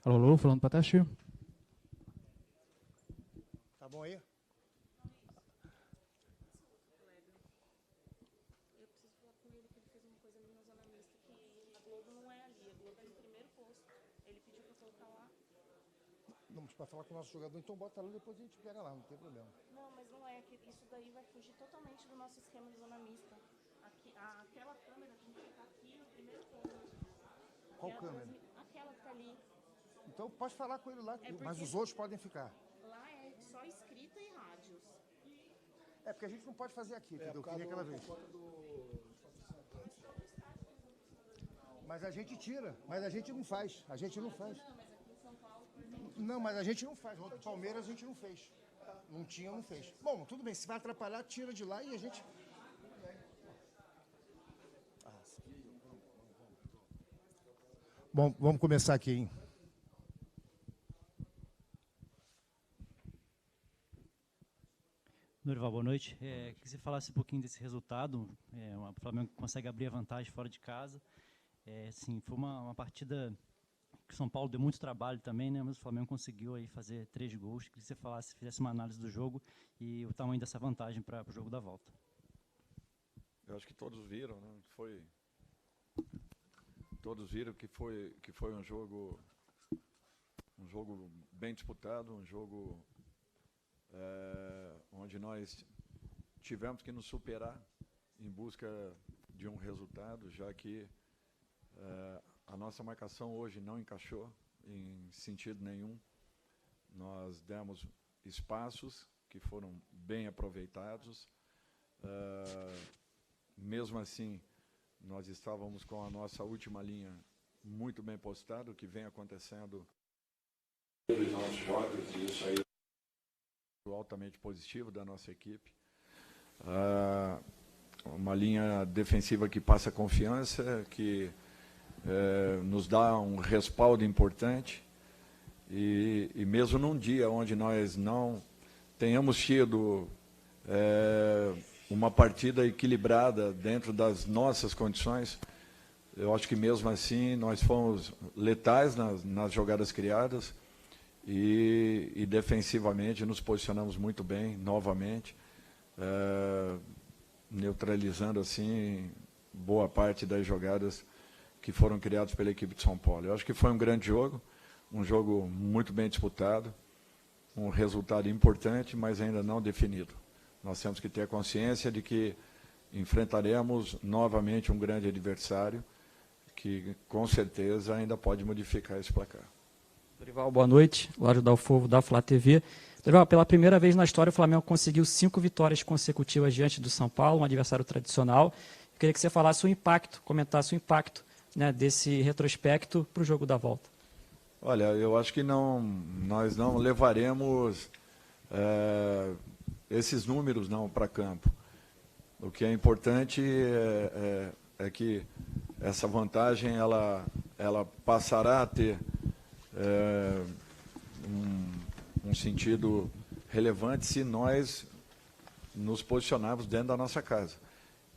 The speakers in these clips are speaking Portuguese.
Alô, alô, falando para Tati. Tá bom aí? Eu preciso falar com ele que ele fez uma coisa ali na zona mista que a Globo não é ali, a Globo é no primeiro posto. Ele pediu para colocar lá. Não, mas para falar com o nosso jogador, então bota lá e depois a gente pega lá, não tem problema. Não, mas não é, que isso daí vai fugir totalmente do nosso esquema de zona mista. Aquela câmera tem que ficar aqui no primeiro posto. Qual câmera? Aquela que tá ali. Então pode falar com ele lá, mas os outros podem ficar. Lá é só escrita e rádios. É porque a gente não pode fazer aqui, entendeu? Que nem aquela vez. Mas a gente tira, mas a gente não faz. A gente não faz. Não, mas aqui em São Paulo, por exemplo. Não, mas a gente não faz. O Palmeiras a gente não fez. Não tinha, não fez. Bom, tudo bem, se vai atrapalhar, tira de lá e a gente... Bom, vamos começar aqui, hein? Norival, boa noite. Queria que você falasse um pouquinho desse resultado. O Flamengo consegue abrir a vantagem fora de casa. Sim, foi uma partida que o São Paulo deu muito trabalho também, né? Mas o Flamengo conseguiu aí fazer 3 gols. Queria que você fizesse uma análise do jogo e o tamanho dessa vantagem para o jogo da volta. Eu acho que todos viram, né? Todos viram que foi um jogo bem disputado, um jogo onde nós tivemos que nos superar em busca de um resultado, já que a nossa marcação hoje não encaixou em sentido nenhum. Nós demos espaços que foram bem aproveitados. Mesmo assim, nós estávamos com a nossa última linha muito bem postada, o que vem acontecendo nos nossos jogos, e isso aí é altamente positivo da nossa equipe. Uma linha defensiva que passa confiança, que nos dá um respaldo importante, e mesmo num dia onde nós não tenhamos tido uma partida equilibrada dentro das nossas condições, eu acho que mesmo assim nós fomos letais nas jogadas criadas e defensivamente nos posicionamos muito bem, novamente, neutralizando assim boa parte das jogadas que foram criadas pela equipe de São Paulo. Eu acho que foi um grande jogo, um jogo muito bem disputado, um resultado importante, mas ainda não definido. Nós temos que ter consciência de que enfrentaremos novamente um grande adversário que, com certeza, ainda pode modificar esse placar. Dorival, boa noite. Lário Dalfovo, da Flá TV. Dorival, pela primeira vez na história, o Flamengo conseguiu 5 vitórias consecutivas diante do São Paulo, um adversário tradicional. Eu queria que você falasse o impacto, comentasse o impacto, né, desse retrospecto para o jogo da volta. Olha, eu acho que nós não levaremos esses números não para campo. O que é importante é que essa vantagem ela passará a ter um sentido relevante se nós nos posicionarmos dentro da nossa casa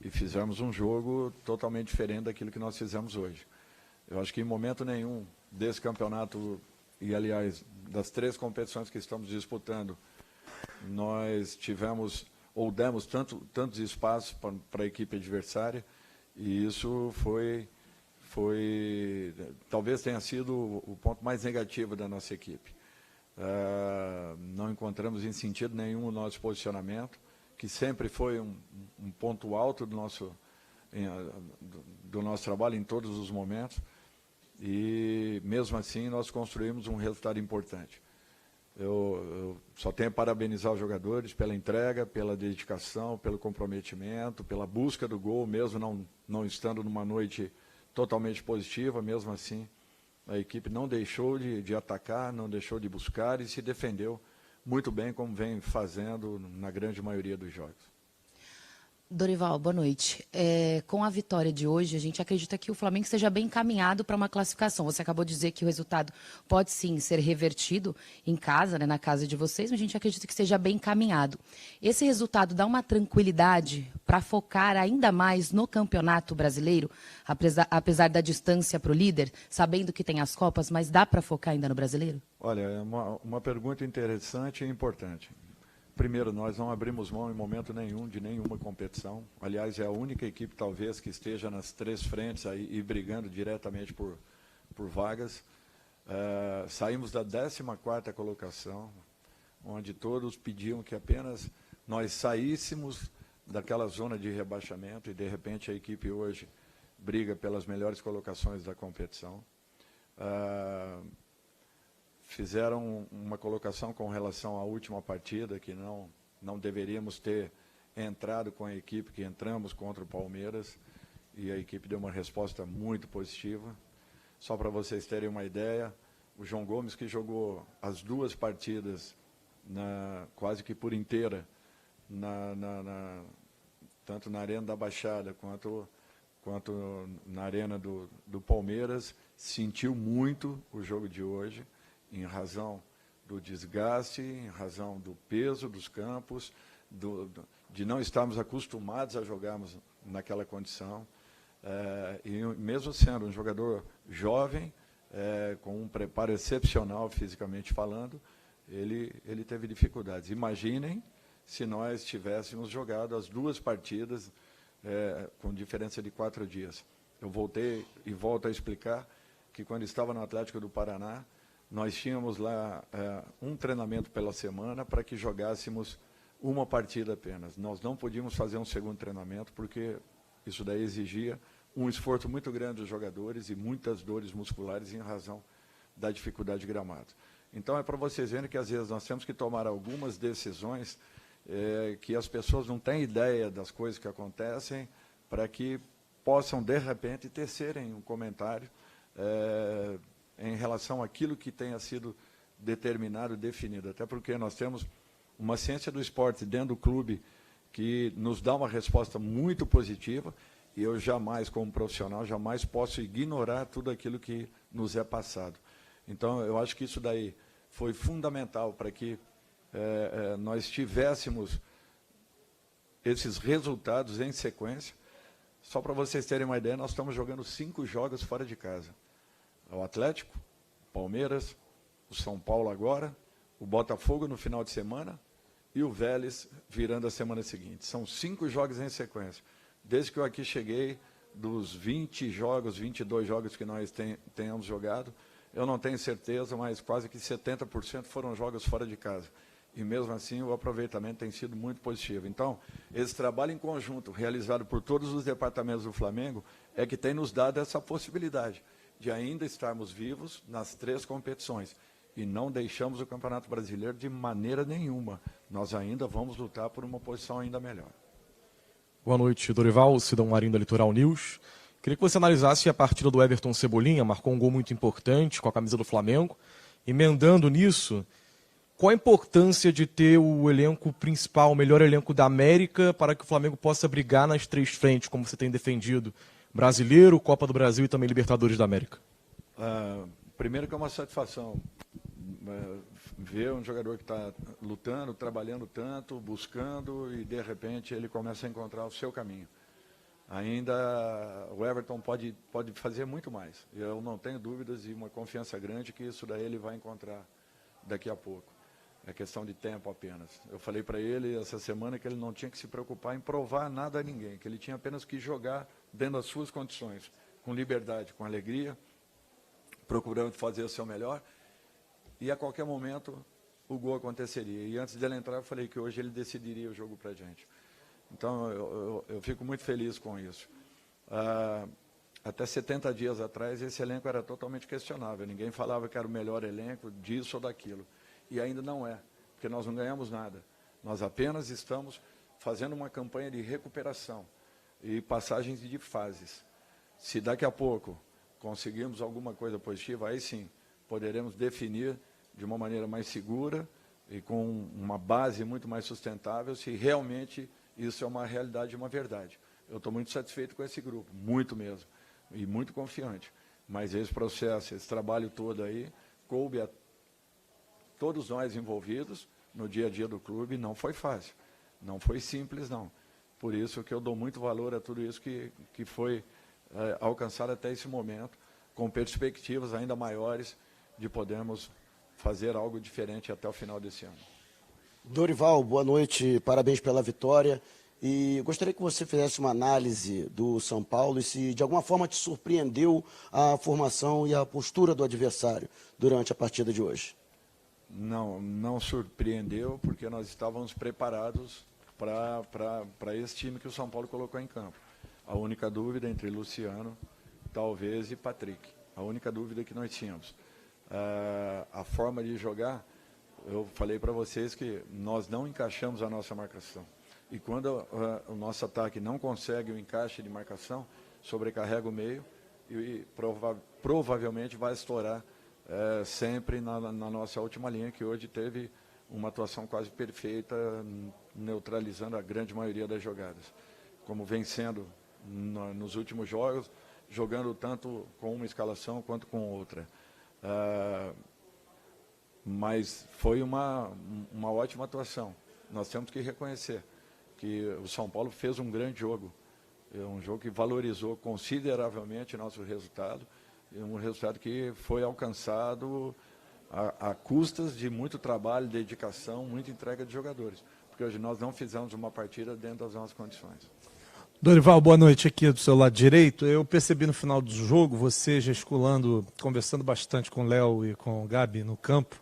e fizermos um jogo totalmente diferente daquilo que nós fizemos hoje. Eu acho que em momento nenhum desse campeonato, e aliás, das 3 competições que estamos disputando, nós tivemos ou demos tantos espaços para a equipe adversária, e isso talvez tenha sido o ponto mais negativo da nossa equipe. Não encontramos em sentido nenhum o nosso posicionamento, que sempre foi um ponto alto do nosso trabalho em todos os momentos, e mesmo assim nós construímos um resultado importante. Eu só tenho a parabenizar os jogadores pela entrega, pela dedicação, pelo comprometimento, pela busca do gol, mesmo não estando numa noite totalmente positiva. Mesmo assim, a equipe não deixou de atacar, não deixou de buscar e se defendeu muito bem, como vem fazendo na grande maioria dos jogos. Dorival, boa noite. Com a vitória de hoje, a gente acredita que o Flamengo esteja bem encaminhado para uma classificação. Você acabou de dizer que o resultado pode sim ser revertido em casa, né, na casa de vocês, mas a gente acredita que esteja bem encaminhado. Esse resultado dá uma tranquilidade para focar ainda mais no Campeonato Brasileiro, apesar da distância para o líder, sabendo que tem as Copas, mas dá para focar ainda no Brasileiro? Olha, é uma pergunta interessante e importante. Primeiro, nós não abrimos mão em momento nenhum de nenhuma competição. Aliás, é a única equipe, talvez, que esteja nas 3 frentes aí, e brigando diretamente por vagas. Saímos da 14ª colocação, onde todos pediam que apenas nós saíssemos daquela zona de rebaixamento, e, de repente, a equipe hoje briga pelas melhores colocações da competição. Fizeram uma colocação com relação à última partida, que não deveríamos ter entrado com a equipe que entramos contra o Palmeiras, e a equipe deu uma resposta muito positiva. Só para vocês terem uma ideia, o João Gomes, que jogou as 2 partidas quase que por inteira, tanto na Arena da Baixada quanto na Arena do Palmeiras, sentiu muito o jogo de hoje, em razão do desgaste, em razão do peso dos campos, de não estarmos acostumados a jogarmos naquela condição. E mesmo sendo um jogador jovem, com um preparo excepcional fisicamente falando, ele teve dificuldades. Imaginem se nós tivéssemos jogado as 2 partidas com diferença de 4 dias. Eu voltei e volto a explicar que quando estava no Atlético do Paraná, nós tínhamos lá um treinamento pela semana para que jogássemos uma partida apenas. Nós não podíamos fazer um segundo treinamento, porque isso daí exigia um esforço muito grande dos jogadores e muitas dores musculares em razão da dificuldade de gramado. Então, é para vocês verem que, às vezes, nós temos que tomar algumas decisões que as pessoas não têm ideia das coisas que acontecem, para que possam, de repente, tecerem um comentário em relação àquilo que tenha sido determinado, definido. Até porque nós temos uma ciência do esporte dentro do clube que nos dá uma resposta muito positiva, e eu jamais, como profissional, jamais posso ignorar tudo aquilo que nos é passado. Então, eu acho que isso daí foi fundamental para que nós tivéssemos esses resultados em sequência. Só para vocês terem uma ideia, nós estamos jogando 5 jogos fora de casa. O Atlético, Palmeiras, o São Paulo agora, o Botafogo no final de semana e o Vélez virando a semana seguinte. São 5 jogos em sequência. Desde que eu aqui cheguei, dos 20 jogos, 22 jogos que nós tenhamos jogado, eu não tenho certeza, mas quase que 70% foram jogos fora de casa. E mesmo assim o aproveitamento tem sido muito positivo. Então, esse trabalho em conjunto, realizado por todos os departamentos do Flamengo, é que tem nos dado essa possibilidade de ainda estarmos vivos nas 3 competições. E não deixamos o Campeonato Brasileiro de maneira nenhuma. Nós ainda vamos lutar por uma posição ainda melhor. Boa noite, Dorival, Sidão Marinho da Litoral News. Queria que você analisasse a partida do Everton Cebolinha, marcou um gol muito importante com a camisa do Flamengo. Emendando nisso, qual a importância de ter o elenco principal, o melhor elenco da América, para que o Flamengo possa brigar nas 3 frentes, como você tem defendido? Brasileiro, Copa do Brasil e também Libertadores da América. Primeiro que é uma satisfação ver um jogador que está lutando, trabalhando tanto, buscando, e de repente ele começa a encontrar o seu caminho. Ainda o Everton pode fazer muito mais. Eu não tenho dúvidas e uma confiança grande que isso daí ele vai encontrar daqui a pouco. É questão de tempo apenas. Eu falei para ele essa semana que ele não tinha que se preocupar em provar nada a ninguém, que ele tinha apenas que jogar dentro das suas condições, com liberdade, com alegria, procurando fazer o seu melhor, e a qualquer momento o gol aconteceria. E antes dele entrar, eu falei que hoje ele decidiria o jogo para a gente. Então, eu fico muito feliz com isso. Até 70 dias atrás, esse elenco era totalmente questionável. Ninguém falava que era o melhor elenco disso ou daquilo. E ainda não é, porque nós não ganhamos nada. Nós apenas estamos fazendo uma campanha de recuperação e passagens de fases. Se daqui a pouco conseguirmos alguma coisa positiva, aí sim, poderemos definir de uma maneira mais segura e com uma base muito mais sustentável se realmente Isso é uma realidade e uma verdade. Eu estou muito satisfeito com esse grupo, muito mesmo, e muito confiante. Mas esse processo, esse trabalho todo aí, coube a todos nós envolvidos no dia a dia do clube, não foi fácil, não foi simples, não. Por isso que eu dou muito valor a tudo isso que foi alcançado até esse momento, com perspectivas ainda maiores de podermos fazer algo diferente até o final desse ano. Dorival, boa noite, parabéns pela vitória. E gostaria que você fizesse uma análise do São Paulo e se de alguma forma te surpreendeu a formação e a postura do adversário durante a partida de hoje. Não surpreendeu, porque nós estávamos preparados para esse time que o São Paulo colocou em campo. A única dúvida entre Luciano, talvez, e Patrick. A única dúvida que nós tínhamos. A forma de jogar, eu falei para vocês que nós não encaixamos a nossa marcação. E quando o nosso ataque não consegue o encaixe de marcação, sobrecarrega o meio e provavelmente vai estourar sempre na nossa última linha, que hoje teve uma atuação quase perfeita, neutralizando a grande maioria das jogadas. Como vem sendo nos últimos jogos, jogando tanto com uma escalação quanto com outra. Mas foi uma ótima atuação. Nós temos que reconhecer que o São Paulo fez um grande jogo. Um jogo que valorizou consideravelmente nosso resultado. Um resultado que foi alcançado a custas de muito trabalho, dedicação, muita entrega de jogadores. Porque hoje nós não fizemos uma partida dentro das nossas condições. Dorival, boa noite aqui do seu lado direito. Eu percebi no final do jogo você gesticulando, conversando bastante com o Léo e com o Gabi no campo.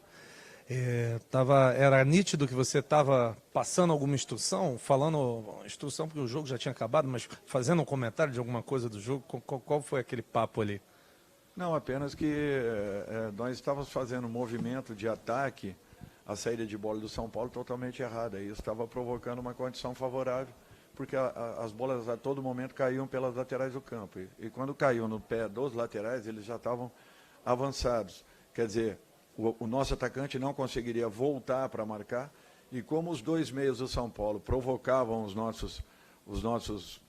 Era nítido que você estava passando alguma instrução, falando instrução porque o jogo já tinha acabado, mas fazendo um comentário de alguma coisa do jogo. Qual foi aquele papo ali? Não, apenas que nós estávamos fazendo um movimento de ataque, a saída de bola do São Paulo totalmente errada. E isso estava provocando uma condição favorável, porque as bolas a todo momento caíam pelas laterais do campo. E quando caiu no pé dos laterais, eles já estavam avançados. Quer dizer, o nosso atacante não conseguiria voltar para marcar, e como os dois meias do São Paulo provocavam os nossos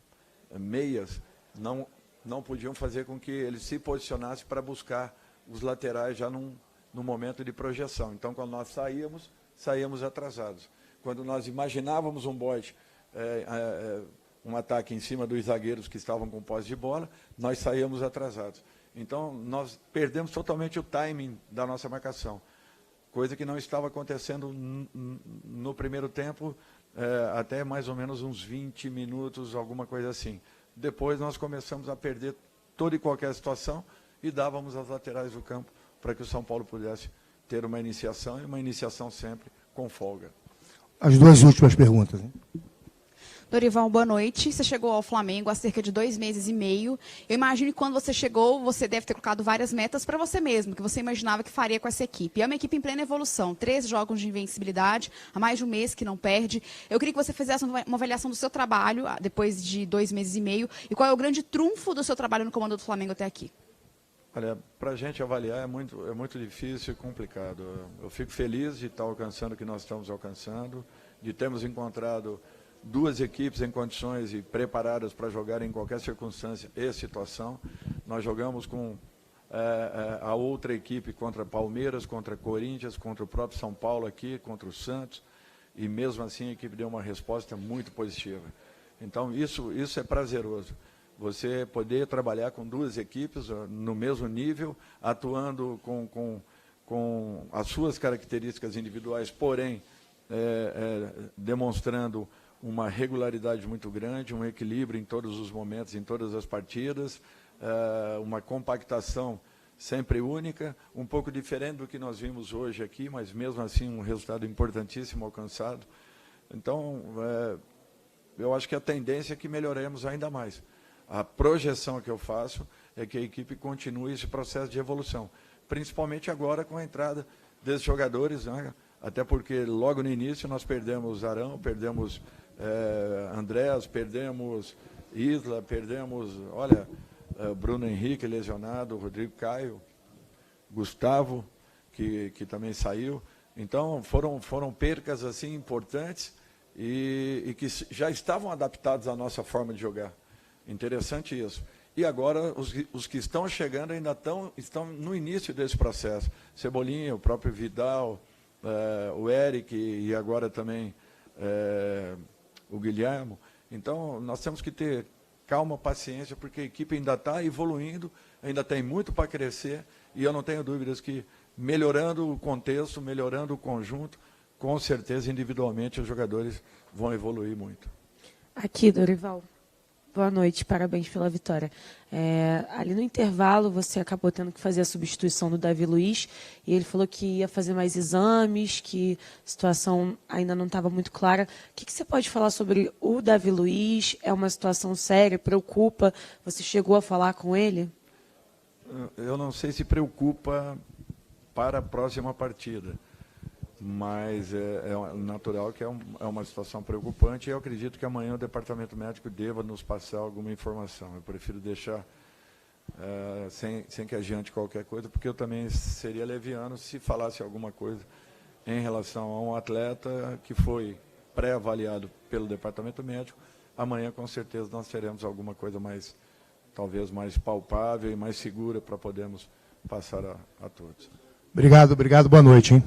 meias, não podiam fazer com que ele se posicionasse para buscar os laterais já no momento de projeção. Então, quando nós saíamos atrasados. Quando nós imaginávamos um bote, um ataque em cima dos zagueiros que estavam com posse de bola, nós saíamos atrasados. Então, nós perdemos totalmente o timing da nossa marcação, coisa que não estava acontecendo no primeiro tempo, até mais ou menos uns 20 minutos, alguma coisa assim. Depois nós começamos a perder toda e qualquer situação e dávamos as laterais do campo para que o São Paulo pudesse ter uma iniciação, e uma iniciação sempre com folga. As duas últimas perguntas, hein? Dorival, boa noite. Você chegou ao Flamengo há cerca de 2 meses e meio. Eu imagino que quando você chegou, você deve ter colocado várias metas para você mesmo, que você imaginava que faria com essa equipe. É uma equipe em plena evolução, 3 jogos de invencibilidade, há mais de um mês que não perde. Eu queria que você fizesse uma avaliação do seu trabalho, depois de 2 meses e meio, e qual é o grande trunfo do seu trabalho no comando do Flamengo até aqui. Olha, para a gente avaliar é muito difícil e complicado. Eu fico feliz de estar alcançando o que nós estamos alcançando, de termos encontrado 2 equipes em condições e preparadas para jogar em qualquer circunstância e situação. Nós jogamos com a outra equipe contra Palmeiras, contra Corinthians, contra o próprio São Paulo aqui, contra o Santos, e mesmo assim a equipe deu uma resposta muito positiva. Então isso é prazeroso. Você poder trabalhar com 2 equipes no mesmo nível, atuando com as suas características individuais, porém demonstrando uma regularidade muito grande, um equilíbrio em todos os momentos, em todas as partidas, uma compactação sempre única, um pouco diferente do que nós vimos hoje aqui, mas mesmo assim um resultado importantíssimo alcançado. Então, eu acho que a tendência é que melhoremos ainda mais. A projeção que eu faço é que a equipe continue esse processo de evolução, principalmente agora com a entrada desses jogadores, né? Até porque logo no início nós perdemos Arão, perdemos Andrés, perdemos Isla, perdemos, Bruno Henrique lesionado, Rodrigo Caio, Gustavo, que também saiu. Então foram percas assim importantes e que já estavam adaptados à nossa forma de jogar. Interessante isso. E agora, os que estão chegando ainda estão no início desse processo. Cebolinha, o próprio Vidal, o Eric e agora também o Guilherme. Então, nós temos que ter calma, paciência, porque a equipe ainda está evoluindo, ainda tem muito para crescer, e eu não tenho dúvidas que, melhorando o contexto, melhorando o conjunto, com certeza, individualmente, os jogadores vão evoluir muito. Aqui, Dorival. Boa noite, parabéns pela vitória. Ali no intervalo, você acabou tendo que fazer a substituição do Davi Luiz, e ele falou que ia fazer mais exames, que a situação ainda não estava muito clara. O que você pode falar sobre o Davi Luiz? É uma situação séria, preocupa? Você chegou a falar com ele? Eu não sei se preocupa para a próxima partida, mas é natural que é uma situação preocupante, e eu acredito que amanhã o departamento médico deva nos passar alguma informação. Eu prefiro deixar sem que adiante qualquer coisa, porque eu também seria leviano se falasse alguma coisa em relação a um atleta que foi pré-avaliado pelo departamento médico. Amanhã, com certeza, nós teremos alguma coisa talvez mais palpável e mais segura para podermos passar a todos. Obrigado, boa noite, hein?